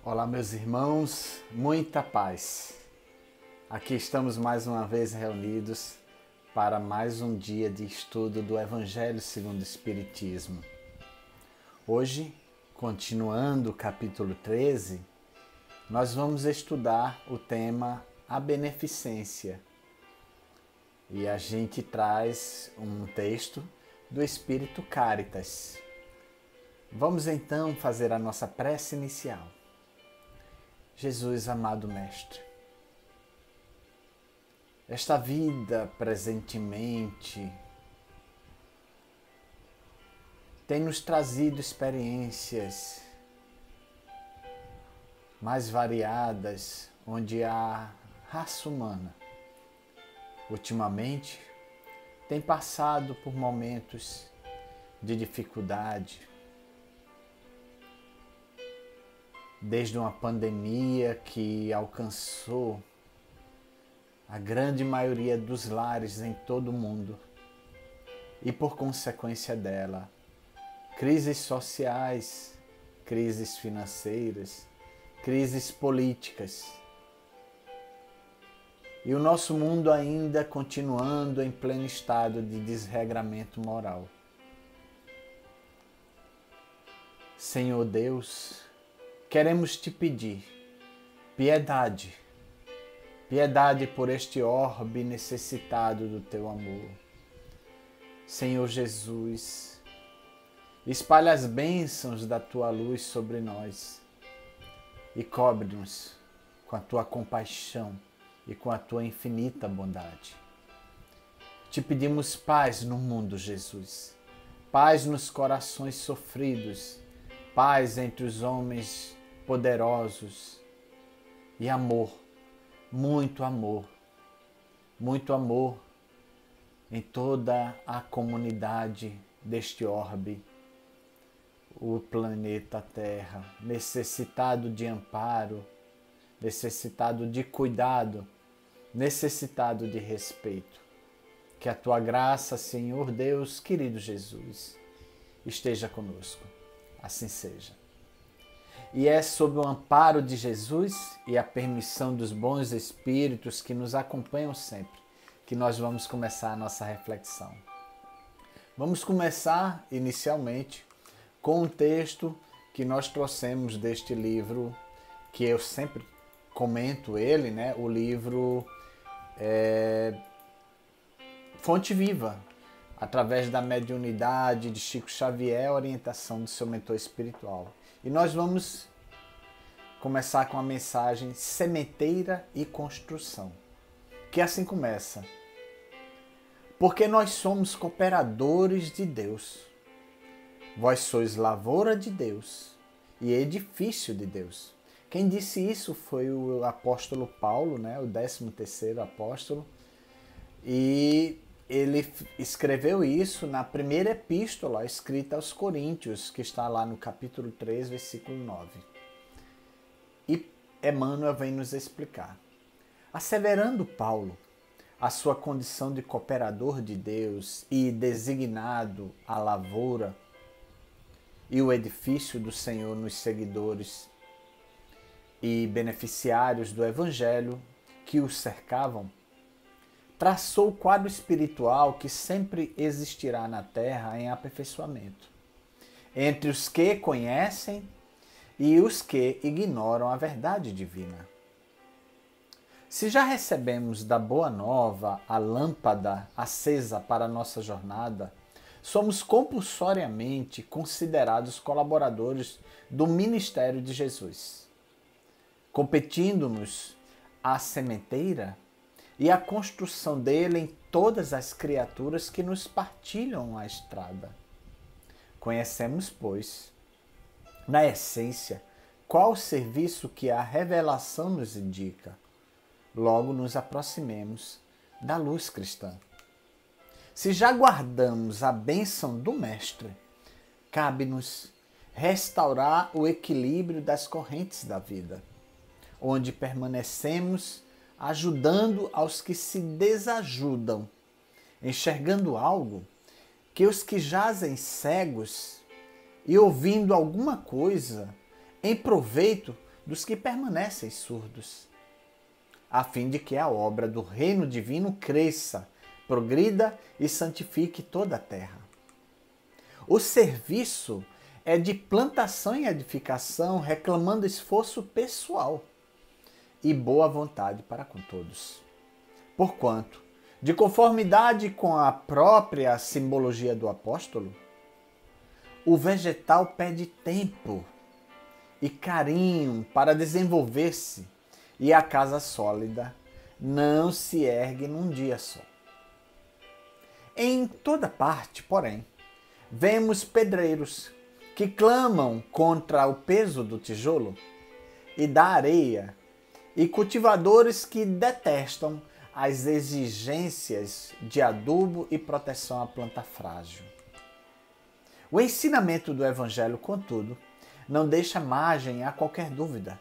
Olá, meus irmãos, muita paz. Aqui estamos mais uma vez reunidos para mais um dia de estudo do Evangelho segundo o Espiritismo. Hoje, continuando o capítulo 13, nós vamos estudar o tema A Beneficência. E a gente traz um texto do Espírito Caritas. Vamos então fazer a nossa prece inicial. Jesus, amado Mestre, esta vida presentemente tem nos trazido experiências mais variadas, onde a raça humana, ultimamente, tem passado por momentos de dificuldade, desde uma pandemia que alcançou a grande maioria dos lares em todo o mundo e, por consequência dela, crises sociais, crises financeiras, crises políticas. E o nosso mundo ainda continuando em pleno estado de desregramento moral. Senhor Deus, queremos te pedir piedade, piedade por este orbe necessitado do teu amor. Senhor Jesus, espalha as bênçãos da tua luz sobre nós e cobre-nos com a tua compaixão e com a tua infinita bondade. Te pedimos paz no mundo, Jesus, paz nos corações sofridos, paz entre os homens poderosos e amor, muito amor em toda a comunidade deste orbe, o planeta Terra, necessitado de amparo, necessitado de cuidado, necessitado de respeito. Que a tua graça, Senhor Deus, querido Jesus, esteja conosco. Assim seja. E é sob o amparo de Jesus e a permissão dos bons espíritos que nos acompanham sempre que nós vamos começar a nossa reflexão. Vamos começar inicialmente com um texto que nós trouxemos deste livro, que eu sempre comento ele, né? O livro Fonte Viva, através da mediunidade de Chico Xavier, orientação do seu mentor espiritual. E nós vamos começar com a mensagem Sementeira e Construção, que assim começa. Porque nós somos cooperadores de Deus. Vós sois lavoura de Deus e edifício de Deus. Quem disse isso foi o apóstolo Paulo, né? O 13º apóstolo. E ele escreveu isso na primeira epístola escrita aos Coríntios, que está lá no capítulo 3, versículo 9. E Emmanuel vem nos explicar. Asseverando Paulo a sua condição de cooperador de Deus e designado a lavoura e o edifício do Senhor nos seguidores e beneficiários do Evangelho que o cercavam, traçou o quadro espiritual que sempre existirá na Terra em aperfeiçoamento, entre os que conhecem e os que ignoram a verdade divina. Se já recebemos da Boa Nova a lâmpada acesa para a nossa jornada, somos compulsoriamente considerados colaboradores do ministério de Jesus, competindo-nos a sementeira e a construção dele em todas as criaturas que nos partilham a estrada. Conhecemos, pois, na essência, qual o serviço que a revelação nos indica. Logo nos aproximemos da luz cristã. Se já guardamos a bênção do Mestre, cabe-nos restaurar o equilíbrio das correntes da vida, onde permanecemos ajudando aos que se desajudam, enxergando algo que os que jazem cegos e ouvindo alguma coisa em proveito dos que permanecem surdos, a fim de que a obra do reino divino cresça, progrida e santifique toda a terra. O serviço é de plantação e edificação, reclamando esforço pessoal e boa vontade para com todos. Porquanto, de conformidade com a própria simbologia do apóstolo, o vegetal pede tempo e carinho para desenvolver-se, e a casa sólida não se ergue num dia só. Em toda parte, porém, vemos pedreiros que clamam contra o peso do tijolo e da areia, e cultivadores que detestam as exigências de adubo e proteção à planta frágil. O ensinamento do Evangelho, contudo, não deixa margem a qualquer dúvida.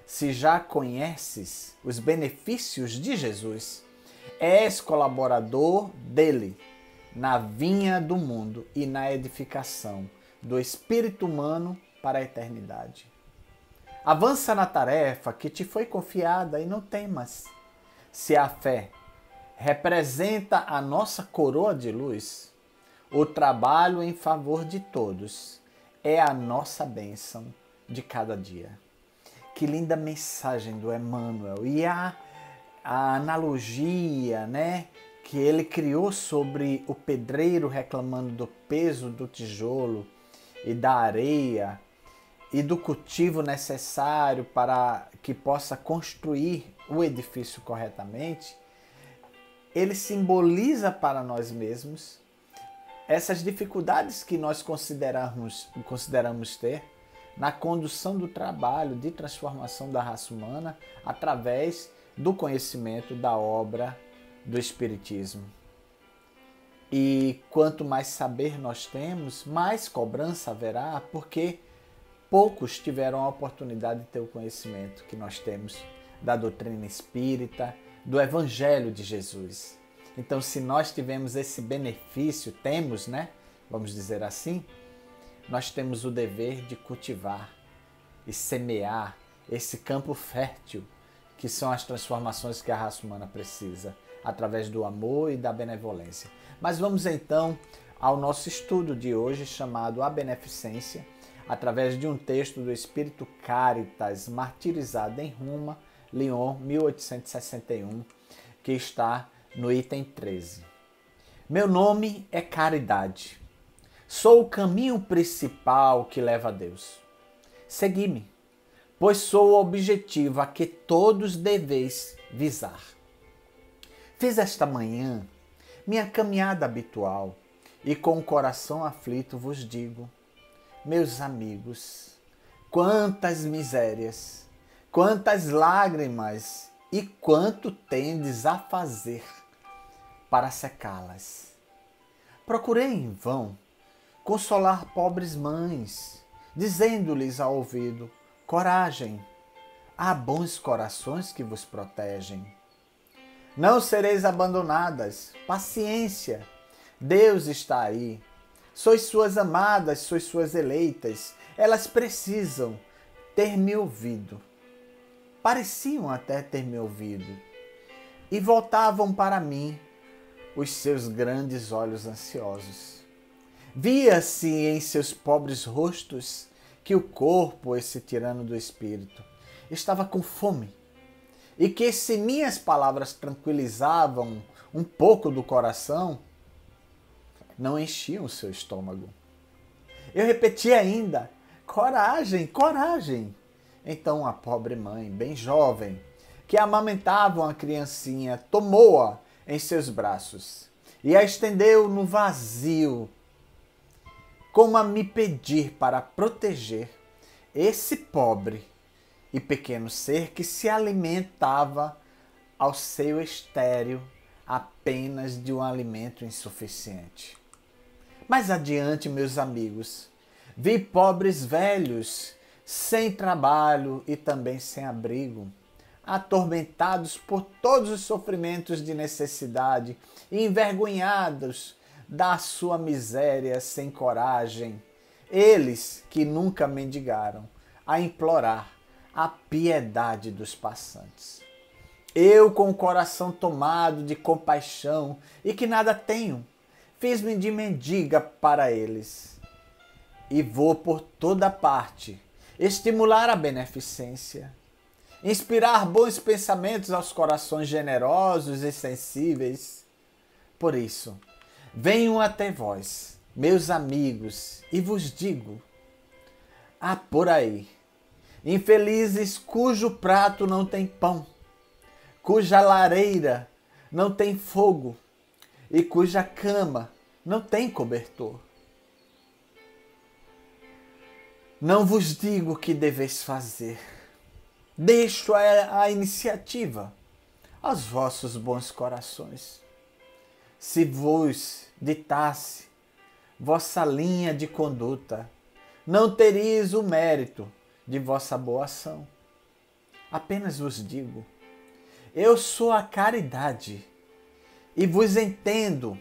Se já conheces os benefícios de Jesus, és colaborador dele na vinha do mundo e na edificação do espírito humano para a eternidade. Avança na tarefa que te foi confiada e não temas. Se a fé representa a nossa coroa de luz, o trabalho em favor de todos é a nossa bênção de cada dia. Que linda mensagem do Emmanuel. E a analogia, né, que ele criou sobre o pedreiro reclamando do peso do tijolo e da areia e do cultivo necessário para que possa construir o edifício corretamente, ele simboliza para nós mesmos essas dificuldades que nós consideramos ter na condução do trabalho de transformação da raça humana através do conhecimento da obra do Espiritismo. E quanto mais saber nós temos, mais cobrança haverá, porque poucos tiveram a oportunidade de ter o conhecimento que nós temos da doutrina espírita, do Evangelho de Jesus. Então, se nós tivemos esse benefício, temos, né? Vamos dizer assim, nós temos o dever de cultivar e semear esse campo fértil que são as transformações que a raça humana precisa, através do amor e da benevolência. Mas vamos então ao nosso estudo de hoje, chamado A Beneficência, através de um texto do Espírito Caritas, martirizado em Roma, Lyon, 1861, que está no item 13. Meu nome é Caridade. Sou o caminho principal que leva a Deus. Segui-me, pois sou o objetivo a que todos deveis visar. Fiz esta manhã minha caminhada habitual e com o coração aflito vos digo, meus amigos, quantas misérias, quantas lágrimas e quanto tendes a fazer para secá-las. Procurei em vão consolar pobres mães, dizendo-lhes ao ouvido, coragem, há bons corações que vos protegem. Não sereis abandonadas, paciência, Deus está aí. Sois suas amadas, sois suas eleitas, elas precisam ter me ouvido. Pareciam até ter me ouvido. E voltavam para mim os seus grandes olhos ansiosos. Via-se em seus pobres rostos que o corpo, esse tirano do espírito, estava com fome e que se minhas palavras tranquilizavam um pouco do coração, não enchiam o seu estômago. Eu repeti ainda, coragem, coragem. Então a pobre mãe, bem jovem, que amamentava a criancinha, tomou-a em seus braços e a estendeu no vazio, como a me pedir para proteger esse pobre e pequeno ser que se alimentava ao seio estéril apenas de um alimento insuficiente. Mais adiante, meus amigos, vi pobres velhos sem trabalho e também sem abrigo, atormentados por todos os sofrimentos de necessidade e envergonhados da sua miséria sem coragem, eles que nunca mendigaram, a implorar a piedade dos passantes. Eu, com o coração tomado de compaixão e que nada tenho, fiz-me de mendiga para eles. E vou por toda parte estimular a beneficência, inspirar bons pensamentos aos corações generosos e sensíveis. Por isso, venho até vós, meus amigos, e vos digo: há por aí infelizes cujo prato não tem pão, cuja lareira não tem fogo e cuja cama não tem cobertor. Não vos digo o que deveis fazer. Deixo a iniciativa aos vossos bons corações. Se vos ditasse vossa linha de conduta, não teríeis o mérito de vossa boa ação. Apenas vos digo: eu sou a caridade e vos entendo,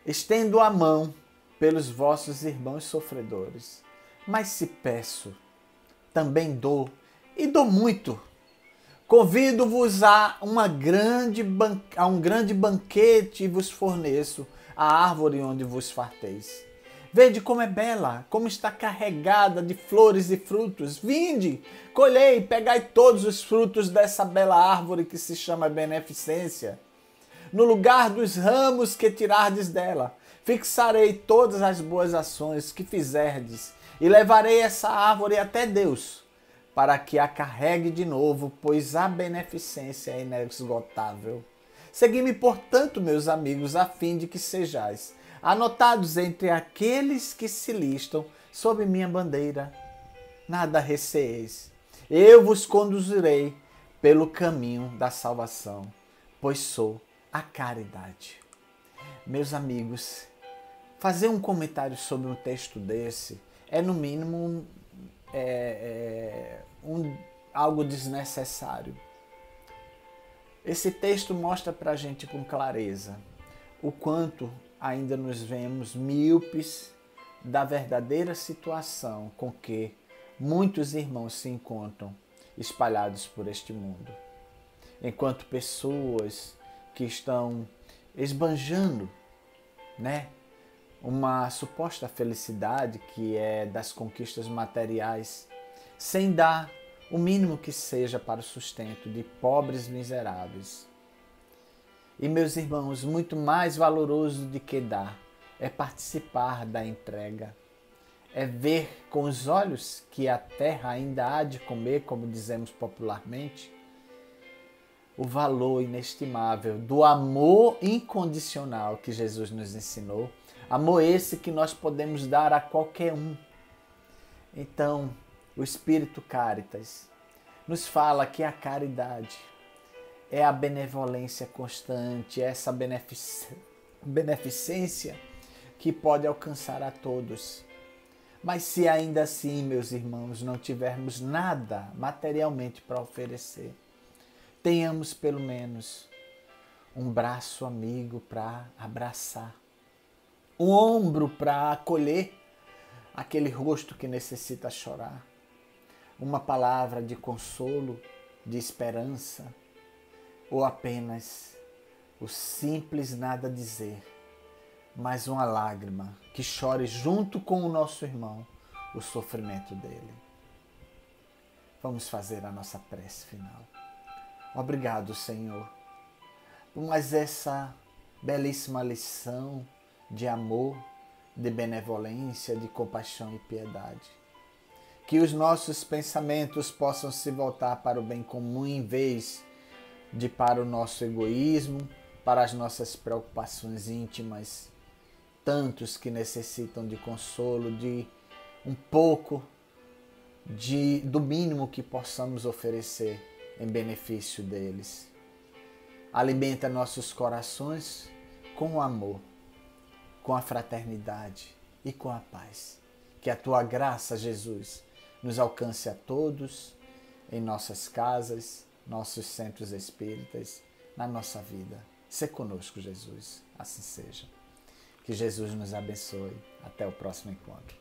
estendo a mão pelos vossos irmãos sofredores. Mas se peço, também dou, e dou muito. Convido-vos a um grande banquete e vos forneço a árvore onde vos farteis. Vede como é bela, como está carregada de flores e frutos. Vinde, colhei, pegai todos os frutos dessa bela árvore que se chama beneficência. No lugar dos ramos que tirardes dela, fixarei todas as boas ações que fizerdes e levarei essa árvore até Deus, para que a carregue de novo, pois a beneficência é inesgotável. Segui-me, portanto, meus amigos, a fim de que sejais anotados entre aqueles que se listam sob minha bandeira. Nada receeis. Eu vos conduzirei pelo caminho da salvação, pois sou a caridade. Meus amigos, fazer um comentário sobre um texto desse é, no mínimo, algo desnecessário. Esse texto mostra para a gente com clareza o quanto ainda nos vemos míopes da verdadeira situação com que muitos irmãos se encontram espalhados por este mundo. Enquanto pessoas que estão esbanjando, uma suposta felicidade que é das conquistas materiais, sem dar o mínimo que seja para o sustento de pobres miseráveis. E, meus irmãos, muito mais valoroso do que dar é participar da entrega, é ver com os olhos que a terra ainda há de comer, como dizemos popularmente, o valor inestimável do amor incondicional que Jesus nos ensinou. Amor esse que nós podemos dar a qualquer um. Então, o Espírito Caritas nos fala que a caridade é a benevolência constante, essa beneficência que pode alcançar a todos. Mas se ainda assim, meus irmãos, não tivermos nada materialmente para oferecer, tenhamos pelo menos um braço amigo para abraçar, um ombro para acolher aquele rosto que necessita chorar, uma palavra de consolo, de esperança, ou apenas o simples nada dizer, mas uma lágrima que chore junto com o nosso irmão o sofrimento dele. Vamos fazer a nossa prece final. Obrigado, Senhor, por mais essa belíssima lição de amor, de benevolência, de compaixão e piedade. Que os nossos pensamentos possam se voltar para o bem comum em vez de para o nosso egoísmo, para as nossas preocupações íntimas. Tantos que necessitam de consolo, de um pouco do mínimo que possamos oferecer em benefício deles. Alimenta nossos corações com o amor, com a fraternidade e com a paz. Que a tua graça, Jesus, nos alcance a todos, em nossas casas, nossos centros espíritas, na nossa vida. Sê conosco, Jesus. Assim seja. Que Jesus nos abençoe. Até o próximo encontro.